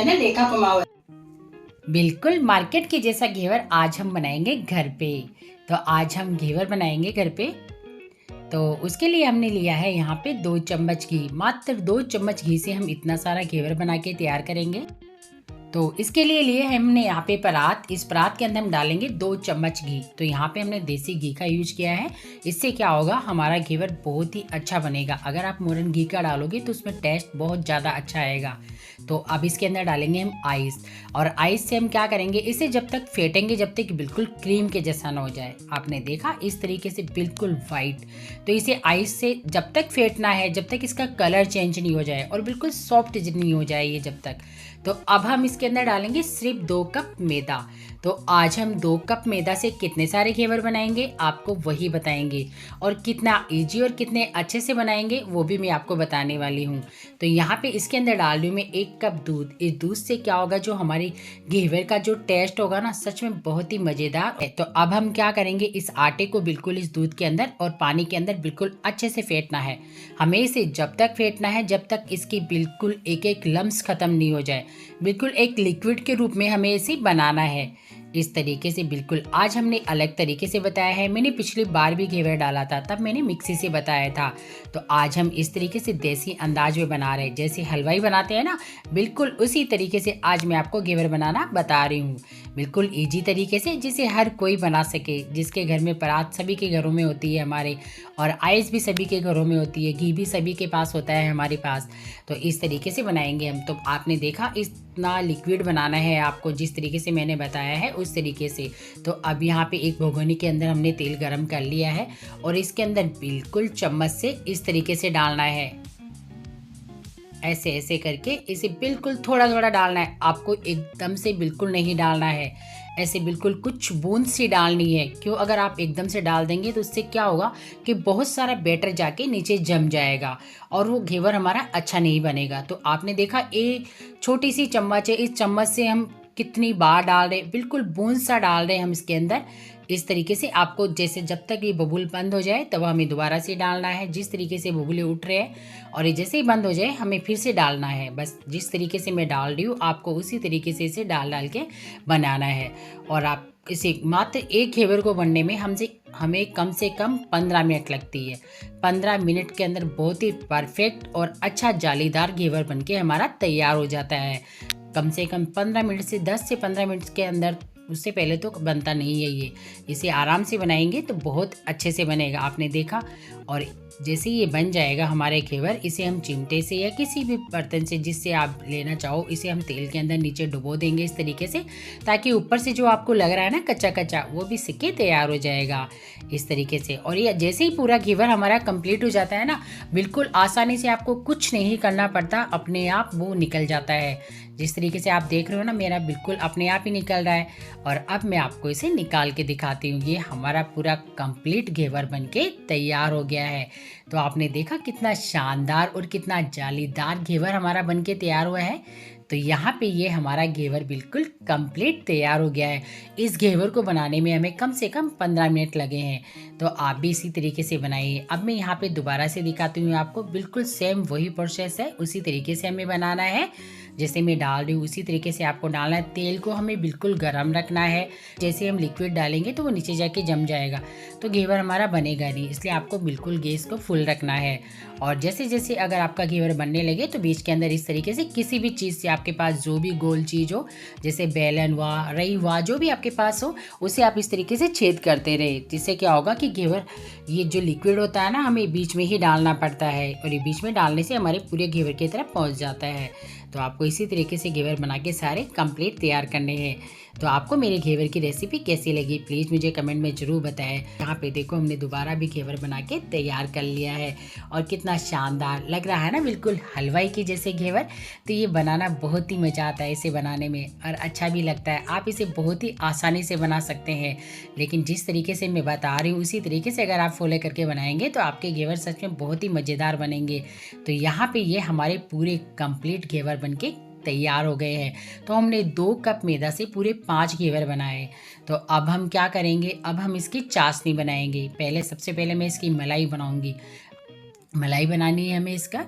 Channel रेखा कुमार। बिल्कुल market के जैसा घेवर आज हम बनाएंगे घर पे। तो आज हम घेवर बनाएंगे घर पे। तो उसके लिए हमने लिया है यहाँ पे 2 चम्मच घी। मात्र 2 चम्मच घी से हम इतना सारा घेवर बना के तैयार करेंगे। तो इसके लिए हमने यहाँ पे परात। इस परात के अंदर हम डालेंगे 2 चम्मच घी। तो यहाँ पे हमने देसी घी का यूज किया है। इससे क्या होगा, हमारा घेवर बहुत ही अच्छा बनेगा। अगर आप मोरन घी का डालोगे तो उसमें टेस्ट बहुत ज़्यादा अच्छा आएगा। तो अब इसके अंदर डालेंगे हम आइस। और आइस से हम क्या करेंगे, इसे जब तक फेंटेंगे जब तक बिल्कुल क्रीम के जैसा ना हो जाए। आपने देखा इस तरीके से बिल्कुल वाइट। तो इसे आइस से जब तक फेंटना है जब तक इसका कलर चेंज नहीं हो जाए और बिल्कुल सॉफ्ट नहीं हो जाए ये जब तक। तो अब हम इसके अंदर डालेंगे सिर्फ 2 कप मैदा। तो आज हम 2 कप मैदा से कितने सारे घेवर बनाएंगे आपको वही बताएंगे, और कितना इजी और कितने अच्छे से बनाएंगे वो भी मैं आपको बताने वाली हूँ। तो यहाँ पे इसके अंदर डाल रही हूँ मैं 1 कप दूध। इस दूध से क्या होगा, जो हमारी घेवर का जो टेस्ट होगा ना, सच में बहुत ही मज़ेदार है। तो अब हम क्या करेंगे, इस आटे को बिल्कुल इस दूध के अंदर और पानी के अंदर बिल्कुल अच्छे से फेंटना है। हमें इसे जब तक फेंटना है जब तक इसकी बिल्कुल एक एक लम्स ख़त्म नहीं हो जाए। बिल्कुल एक लिक्विड के रूप में हमें इसे बनाना है इस तरीके से। बिल्कुल आज हमने अलग तरीके से बताया है। मैंने पिछली बार भी घेवर डाला था, तब मैंने मिक्सी से बताया था। तो आज हम इस तरीके से देसी अंदाज में बना रहे हैं, जैसे हलवाई बनाते हैं ना, बिल्कुल उसी तरीके से आज मैं आपको घेवर बनाना बता रही हूँ। बिल्कुल ईजी तरीके से जिसे हर कोई बना सके, जिसके घर में परात सभी के घरों में होती है हमारे, और आइस भी सभी के घरों में होती है, घी भी सभी के पास होता है हमारे पास। तो इस तरीके से बनाएंगे हम। तो आपने देखा इतना लिक्विड बनाना है आपको, जिस तरीके से मैंने बताया है उस तरीके से। तो अब यहाँ पे एक भगोनी के अंदर हमने तेल गरम कर लिया है और इसके अंदर बिल्कुल चम्मच से इस तरीके से डालना है। ऐसे ऐसे करके इसे बिल्कुल थोड़ा थोड़ा डालना है आपको, एकदम से बिल्कुल नहीं डालना है। ऐसे बिल्कुल कुछ बूंद सी डालनी है। क्यों, अगर आप एकदम से डाल देंगे तो उससे क्या होगा कि बहुत सारा बैटर जाके नीचे जम जाएगा और वो घेवर हमारा अच्छा नहीं बनेगा। तो आपने देखा एक छोटी सी चम्मच है, इस चम्मच से हम कितनी बार डाल रहे, बिल्कुल बूंद सा डाल रहे हैं हम इसके अंदर। इस तरीके से आपको, जैसे जब तक ये बबूल बंद हो जाए तब हमें दोबारा से डालना है। जिस तरीके से बबूले उठ रहे हैं और ये जैसे ही बंद हो जाए हमें फिर से डालना है। बस जिस तरीके से मैं डाल रही हूँ आपको उसी तरीके से इसे डाल डाल के बनाना है। और आप इसे मात्र एक घेवर को बनने में हमें कम से कम 15 मिनट लगती है। 15 मिनट के अंदर बहुत ही परफेक्ट और अच्छा जालीदार घेवर बनके हमारा तैयार हो जाता है। कम से कम 15 मिनट से 10 से 15 मिनट के अंदर, उससे पहले तो बनता नहीं है ये। इसे आराम से बनाएंगे तो बहुत अच्छे से बनेगा। आपने देखा, और जैसे ये बन जाएगा हमारे घेवर, इसे हम चिमटे से या किसी भी बर्तन से जिससे आप लेना चाहो, इसे हम तेल के अंदर नीचे डुबो देंगे इस तरीके से, ताकि ऊपर से जो आपको लग रहा है ना कच्चा कच्चा, वो भी सिक के तैयार हो जाएगा इस तरीके से। और ये जैसे ही पूरा घेवर हमारा कंप्लीट हो जाता है ना, बिल्कुल आसानी से आपको कुछ नहीं करना पड़ता, अपने आप वो निकल जाता है। जिस तरीके से आप देख रहे हो ना, मेरा बिल्कुल अपने आप ही निकल रहा है। और अब मैं आपको इसे निकाल के दिखाती हूँ। ये हमारा पूरा कंप्लीट घेवर बनके तैयार हो गया है। तो आपने देखा कितना शानदार और कितना जालीदार घेवर हमारा बनके तैयार हुआ है। तो यहाँ पे ये हमारा घेवर बिल्कुल कंप्लीट तैयार हो गया है। इस घेवर को बनाने में हमें कम से कम 15 मिनट लगे हैं। तो आप भी इसी तरीके से बनाइए। अब मैं यहाँ पे दोबारा से दिखाती हूँ आपको, बिल्कुल सेम वही प्रोसेस है, उसी तरीके से हमें बनाना है। जैसे मैं डाल रही हूँ उसी तरीके से आपको डालना है। तेल को हमें बिल्कुल गर्म रखना है। जैसे हम लिक्विड डालेंगे तो वो नीचे जाके जम जाएगा, तो घेवर हमारा बनेगा नहीं। इसलिए आपको बिल्कुल गैस को फुल रखना है। और जैसे जैसे अगर आपका घेवर बनने लगे तो बीच के अंदर इस तरीके से किसी भी चीज़ से, आपके पास जो भी गोल चीज़ हो, जैसे बेलन हुआ, रई हुआ, जो भी आपके पास हो, उसे आप इस तरीके से छेद करते रहे। जिससे क्या होगा कि घेवर, ये जो लिक्विड होता है ना, हमें बीच में ही डालना पड़ता है, और ये बीच में डालने से हमारे पूरे घेवर की तरफ पहुंच जाता है। तो आपको इसी तरीके से घेवर बना के सारे कंप्लीट तैयार करने हैं। तो आपको मेरे घेवर की रेसिपी कैसी लगी प्लीज़ मुझे कमेंट में ज़रूर बताएं। यहाँ पे देखो हमने दोबारा भी घेवर बना के तैयार कर लिया है, और कितना शानदार लग रहा है ना, बिल्कुल हलवाई के जैसे घेवर। तो ये बनाना बहुत ही मज़ा आता है इसे बनाने में, और अच्छा भी लगता है। आप इसे बहुत ही आसानी से बना सकते हैं, लेकिन जिस तरीके से मैं बता रही हूँ उसी तरीके से अगर आप फॉलो करके बनाएंगे तो आपके घेवर सच में बहुत ही मज़ेदार बनेंगे। तो यहाँ पे ये हमारे पूरे कंप्लीट घेवर बनके तैयार हो गए हैं। तो हमने 2 कप मैदा से पूरे 5 घेवर बनाए। तो अब हम क्या करेंगे, अब हम इसकी चाशनी बनाएंगे। सबसे पहले मैं इसकी मलाई बनाऊंगी। मलाई बनानी है हमें इसका।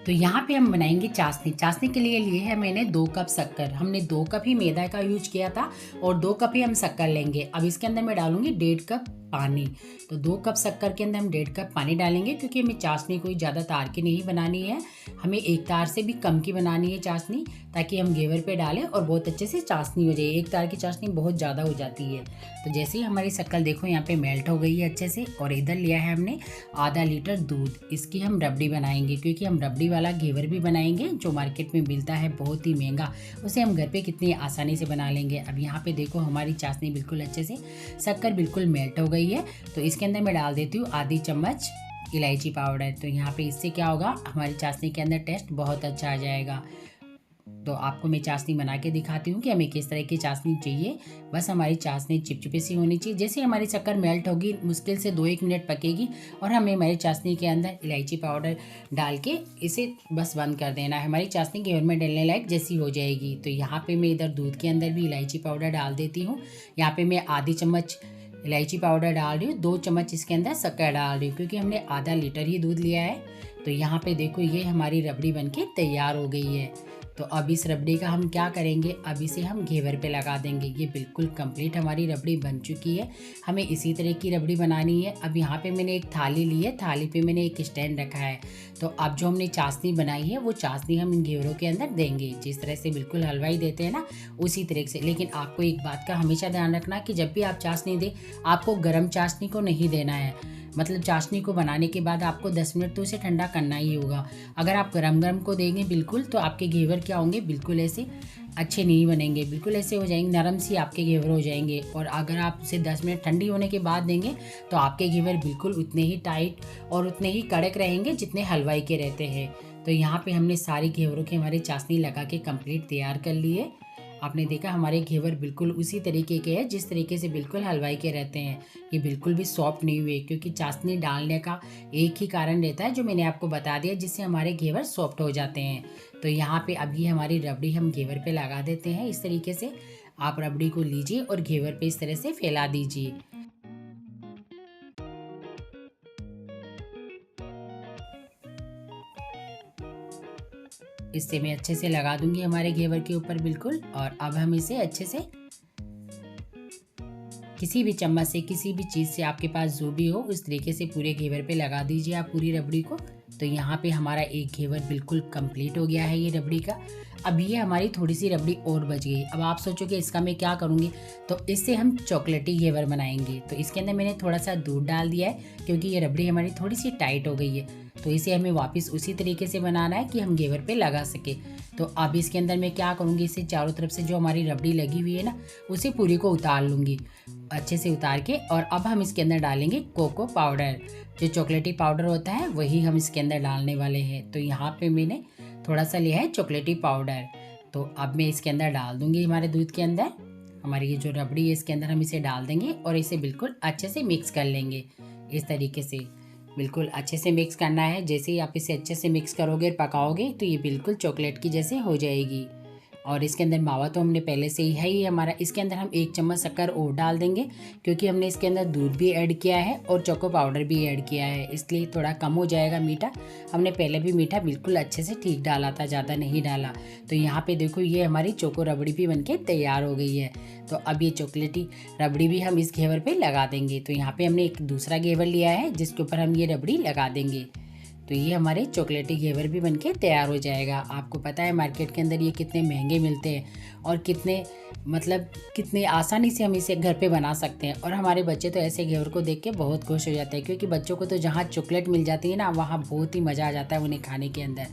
तो यहाँ पे हम बनाएंगे चाशनी। चाशनी के लिए लिए है मैंने 2 कप शक्कर। हमने 2 कप ही मैदा का यूज किया था और 2 कप ही हम शक्कर लेंगे। अब इसके अंदर मैं डालूंगी 1.5 कप पानी। तो 2 कप शक्कर के अंदर हम 1.5 कप पानी डालेंगे, क्योंकि हमें चाशनी कोई ज़्यादा तार की नहीं बनानी है, हमें एक तार से भी कम की बनानी है चाशनी, ताकि हम घेवर पे डालें और बहुत अच्छे से चाशनी हो जाए। एक तार की चाशनी बहुत ज़्यादा हो जाती है। तो जैसे ही हमारी शक्कर देखो यहाँ पे मेल्ट हो गई है अच्छे से, और इधर लिया है हमने आधा लीटर दूध। इसकी हम रबड़ी बनाएंगे, क्योंकि हम रबड़ी वाला घेवर भी बनाएंगे जो मार्केट में मिलता है बहुत ही महंगा, उसे हम घर पे कितनी आसानी से बना लेंगे। अब यहाँ पे देखो हमारी चाशनी बिल्कुल अच्छे से, शक्कर बिल्कुल मेल्ट हो गई है। तो इसके अंदर मैं डाल देती हूँ आधी चम्मच इलायची पाउडर। तो यहाँ पे इससे क्या होगा, हमारी चाशनी के अंदर टेस्ट बहुत अच्छा आ जाएगा। तो आपको मैं चाशनी बना के दिखाती हूँ कि हमें किस तरह की चाशनी चाहिए। बस हमारी चाशनी चिपचिपी सी होनी चाहिए। जैसे हमारी शक्कर मेल्ट होगी, मुश्किल से 2-1 मिनट पकेगी, और हमें हमारी चाशनी के अंदर इलायची पाउडर डाल के इसे बस बंद कर देना है। हमारी चाशनी घेवर में डलने लायक जैसी हो जाएगी। तो यहाँ पे मैं इधर दूध के अंदर भी इलायची पाउडर डाल देती हूँ। यहाँ पे मैं आधी चम्मच इलायची पाउडर डाल रही हूँ, 2 चम्मच इसके अंदर शक्कर डाल रही हूँ, क्योंकि हमने आधा लीटर ही दूध लिया है। तो यहाँ पे देखो ये हमारी रबड़ी बनके तैयार हो गई है। तो अब इस रबड़ी का हम क्या करेंगे, अब इसे हम घेवर पे लगा देंगे। ये बिल्कुल कंप्लीट हमारी रबड़ी बन चुकी है। हमें इसी तरह की रबड़ी बनानी है। अब यहाँ पे मैंने एक थाली ली है, थाली पे मैंने एक स्टैंड रखा है। तो अब जो हमने चाशनी बनाई है वो चाशनी हम इन घेवरों के अंदर देंगे, जिस तरह से बिल्कुल हलवाई देते हैं ना, उसी तरह से। लेकिन आपको एक बात का हमेशा ध्यान रखना कि जब भी आप चाशनी दें, आपको गर्म चाशनी को नहीं देना है। मतलब चाशनी को बनाने के बाद आपको 10 मिनट तो उसे ठंडा करना ही होगा। अगर आप गरम गरम को देंगे बिल्कुल, तो आपके घेवर क्या होंगे, बिल्कुल ऐसे अच्छे नहीं बनेंगे, बिल्कुल ऐसे हो जाएंगे, नरम सी आपके घेवर हो जाएंगे। और अगर आप उसे 10 मिनट ठंडी होने के बाद देंगे, तो आपके घेवर बिल्कुल उतने ही टाइट और उतने ही कड़क रहेंगे जितने हलवाई के रहते हैं। तो यहाँ पे हमने सारी घेवरों की हमारी चाशनी लगा के कंप्लीट तैयार कर ली है। आपने देखा हमारे घेवर बिल्कुल उसी तरीके के हैं जिस तरीके से बिल्कुल हलवाई के रहते हैं। ये बिल्कुल भी सॉफ्ट नहीं हुए, क्योंकि चाशनी डालने का एक ही कारण रहता है जो मैंने आपको बता दिया, जिससे हमारे घेवर सॉफ्ट हो जाते हैं। तो यहाँ पे अभी हमारी रबड़ी हम घेवर पे लगा देते हैं। इस तरीके से आप रबड़ी को लीजिए और घेवर पे इस तरह से फैला दीजिए। इससे मैं अच्छे से लगा दूंगी हमारे घेवर के ऊपर बिल्कुल। और अब हम इसे अच्छे से किसी भी चम्मच से, किसी भी चीज़ से आपके पास जो भी हो, उस तरीके से पूरे घेवर पे लगा दीजिए आप पूरी रबड़ी को। तो यहाँ पे हमारा एक घेवर बिल्कुल कंप्लीट हो गया है ये रबड़ी का। अब ये हमारी थोड़ी सी रबड़ी और बच गई। अब आप सोचोगे इसका मैं क्या करूँगी, तो इससे हम चॉकलेटी घेवर बनाएंगे। तो इसके अंदर मैंने थोड़ा सा दूध डाल दिया है, क्योंकि ये रबड़ी हमारी थोड़ी सी टाइट हो गई है। तो इसे हमें वापस उसी तरीके से बनाना है कि हम घेवर पे लगा सके। तो अब इसके अंदर मैं क्या करूँगी, इसे चारों तरफ से जो हमारी रबड़ी लगी हुई है ना, उसे पूरी को उतार लूँगी अच्छे से उतार के। और अब हम इसके अंदर डालेंगे कोको पाउडर, जो चॉकलेटी पाउडर होता है वही हम इसके अंदर डालने वाले हैं। तो यहाँ पे मैंने थोड़ा सा लिया है चॉकलेटी पाउडर। तो अब मैं इसके अंदर डाल दूँगी हमारे दूध के अंदर। हमारी ये जो रबड़ी है इसके अंदर हम इसे डाल देंगे और इसे बिल्कुल अच्छे से मिक्स कर लेंगे। इस तरीके से बिल्कुल अच्छे से मिक्स करना है। जैसे ही आप इसे अच्छे से मिक्स करोगे और पकाओगे, तो ये बिल्कुल चॉकलेट की जैसे हो जाएगी। और इसके अंदर मावा तो हमने पहले से ही है ही हमारा। इसके अंदर हम 1 चम्मच शक्कर और डाल देंगे, क्योंकि हमने इसके अंदर दूध भी ऐड किया है और चोको पाउडर भी ऐड किया है, इसलिए थोड़ा कम हो जाएगा मीठा। हमने पहले भी मीठा बिल्कुल अच्छे से ठीक डाला था, ज़्यादा नहीं डाला। तो यहाँ पे देखो ये हमारी चोको रबड़ी भी बनके तैयार हो गई है। तो अब ये चॉकलेटी रबड़ी भी हम इस घेवर पे लगा देंगे। तो यहाँ पे हमने एक दूसरा घेवर लिया है जिसके ऊपर हम ये रबड़ी लगा देंगे। तो ये हमारे चॉकलेटी घेवर भी बनके तैयार हो जाएगा। आपको पता है मार्केट के अंदर ये कितने महंगे मिलते हैं और कितने आसानी से हम इसे घर पे बना सकते हैं। और हमारे बच्चे तो ऐसे घेवर को देख के बहुत खुश हो जाते हैं, क्योंकि बच्चों को तो जहाँ चॉकलेट मिल जाती है ना, वहाँ बहुत ही मज़ा आ जाता है उन्हें खाने के अंदर।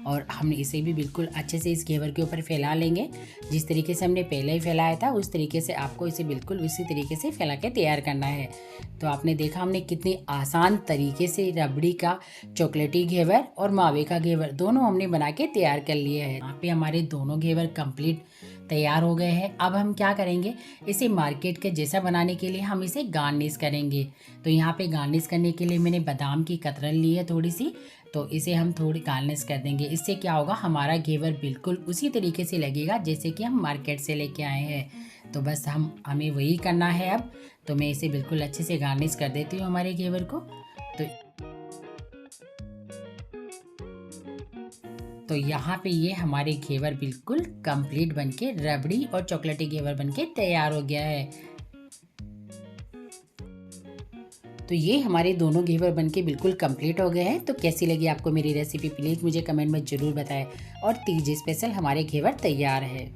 और हम इसे भी बिल्कुल अच्छे से इस घेवर के ऊपर फैला लेंगे। जिस तरीके से हमने पहले ही फैलाया था, उस तरीके से आपको इसे बिल्कुल उसी तरीके से फैला के तैयार करना है। तो आपने देखा हमने कितनी आसान तरीके से रबड़ी का, चॉकलेटी घेवर और मावे का घेवर दोनों हमने बना के तैयार कर लिए हैं। यहाँ पे हमारे दोनों घेवर कंप्लीट तैयार हो गए हैं। अब हम क्या करेंगे, इसे मार्केट के जैसा बनाने के लिए हम इसे गार्निश करेंगे। तो यहाँ पे गार्निश करने के लिए मैंने बादाम की कतरन ली है थोड़ी सी, तो इसे हम थोड़ी गार्निश कर देंगे। इससे क्या होगा, हमारा घेवर बिल्कुल उसी तरीके से लगेगा जैसे कि हम मार्केट से लेके आए हैं। तो बस हमें वही करना है अब। तो मैं इसे बिल्कुल अच्छे से गार्निश कर देती हूँ हमारे घेवर को। तो तो यहाँ पे ये हमारे घेवर बिल्कुल कंप्लीट बनके रबड़ी और चॉकलेटी घेवर बनके तैयार हो गया है। तो ये हमारे दोनों घेवर बनके बिल्कुल कंप्लीट हो गए हैं। तो कैसी लगी आपको मेरी रेसिपी, प्लीज़ मुझे कमेंट में ज़रूर बताएं। और तीज स्पेशल हमारे घेवर तैयार है।